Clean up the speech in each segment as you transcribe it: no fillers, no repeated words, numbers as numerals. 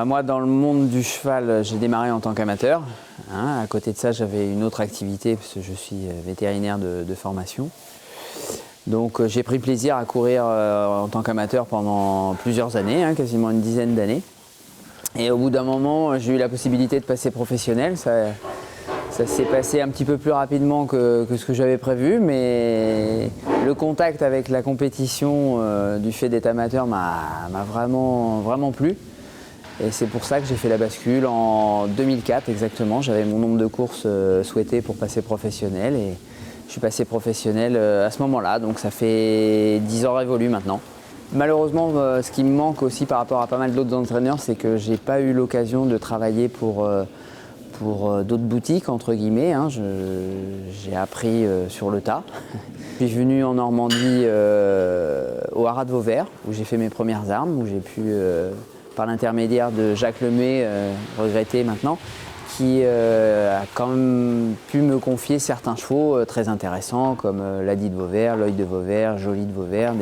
Moi, dans le monde du cheval, j'ai démarré en tant qu'amateur. À côté de ça, j'avais une autre activité parce que je suis vétérinaire de formation. Donc j'ai pris plaisir à courir en tant qu'amateur pendant plusieurs années, quasiment une dizaine d'années. Et au bout d'un moment, j'ai eu la possibilité de passer professionnel. Ça s'est passé un petit peu plus rapidement que ce que j'avais prévu, mais le contact avec la compétition du fait d'être amateur m'a vraiment plu. Et c'est pour ça que j'ai fait la bascule en 2004 exactement. J'avais mon nombre de courses souhaité pour passer professionnel et je suis passé professionnel à ce moment-là. Donc ça fait 10 ans révolus maintenant. Malheureusement, ce qui me manque aussi par rapport à pas mal d'autres entraîneurs, c'est que j'ai pas eu l'occasion de travailler pour d'autres boutiques, entre guillemets. J'ai appris sur le tas. Je suis venu en Normandie au Haras de Vauvert, où j'ai fait mes premières armes, où j'ai pu, par l'intermédiaire de Jacques Lemay, regretté maintenant, qui a quand même pu me confier certains chevaux très intéressants, comme l'Adi de Vauvert, l'Œil de Vauvert, Joly de Vauvert,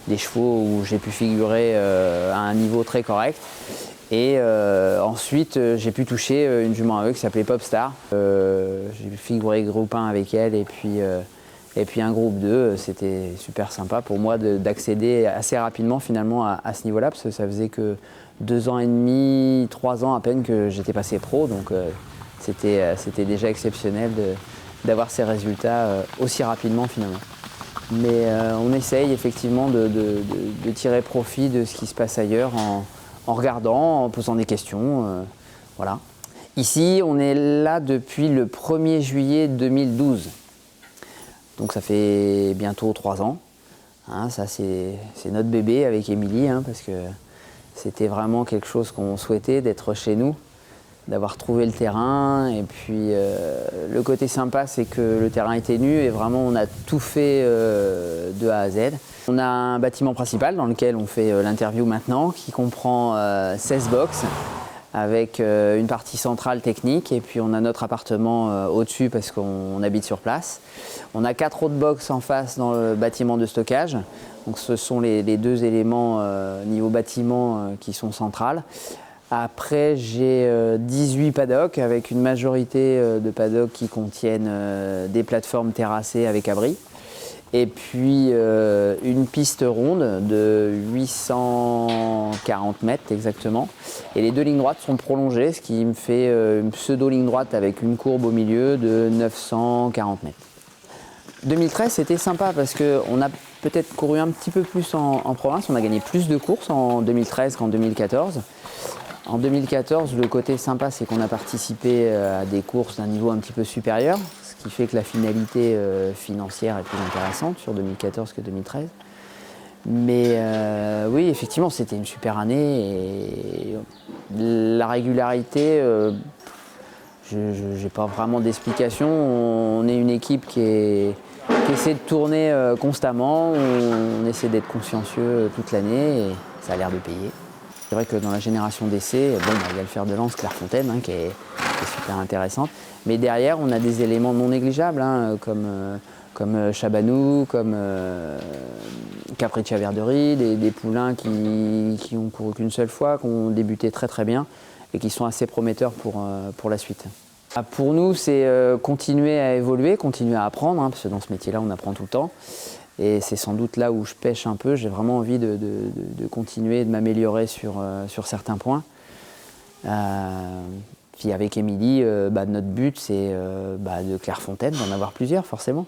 des chevaux où j'ai pu figurer à un niveau très correct. Et ensuite, j'ai pu toucher une jument à eux qui s'appelait Popstar. J'ai pu figurer groupe 1 avec elle et puis un groupe 2. C'était super sympa pour moi d'accéder assez rapidement finalement à ce niveau-là, parce que ça faisait que 2 ans et demi, 3 ans à peine que j'étais passé pro. Donc c'était déjà exceptionnel d'avoir ces résultats aussi rapidement finalement. Mais on essaye effectivement de tirer profit de ce qui se passe ailleurs en regardant, en posant des questions. Voilà. Ici, on est là depuis le 1er juillet 2012. Donc ça fait bientôt 3 ans. Ça, c'est notre bébé avec Émilie, parce que c'était vraiment quelque chose qu'on souhaitait, d'être chez nous, d'avoir trouvé le terrain. Et puis le côté sympa, c'est que le terrain était nu et vraiment on a tout fait de A à Z. On a un bâtiment principal dans lequel on fait l'interview maintenant, qui comprend 16 box avec une partie centrale technique, et puis on a notre appartement au-dessus parce qu'on habite sur place. On a 4 autres box en face dans le bâtiment de stockage. Donc ce sont les 2 éléments niveau bâtiment qui sont centrales. Après, j'ai 18 paddocks avec une majorité de paddocks qui contiennent des plateformes terrassées avec abri. Et puis une piste ronde de 840 mètres exactement. Et les 2 lignes droites sont prolongées, ce qui me fait une pseudo-ligne droite avec une courbe au milieu de 940 mètres. 2013, c'était sympa parce qu'on a peut-être couru un petit peu plus en province. On a gagné plus de courses en 2013 qu'en 2014. En 2014, le côté sympa, c'est qu'on a participé à des courses d'un niveau un petit peu supérieur, ce qui fait que la finalité financière est plus intéressante sur 2014 que 2013. Mais oui, effectivement, c'était une super année et la régularité, je n'ai pas vraiment d'explication. On est une équipe qui essaie de tourner constamment, on essaie d'être consciencieux toute l'année et ça a l'air de payer. C'est vrai que dans la génération d'essais, il y a le fer de lance Clairefontaine qui est super intéressante. Mais derrière, on a des éléments non négligeables comme Chabanou, comme Capriccia Verderie, des poulains qui ont couru qu'une seule fois, qui ont débuté très très bien et qui sont assez prometteurs pour la suite. Pour nous, c'est continuer à évoluer, continuer à apprendre, parce que dans ce métier-là, on apprend tout le temps. Et c'est sans doute là où je pêche un peu. J'ai vraiment envie de continuer, de m'améliorer sur certains points. Puis avec Émilie, notre but, c'est de Clairefontaine, d'en avoir plusieurs forcément.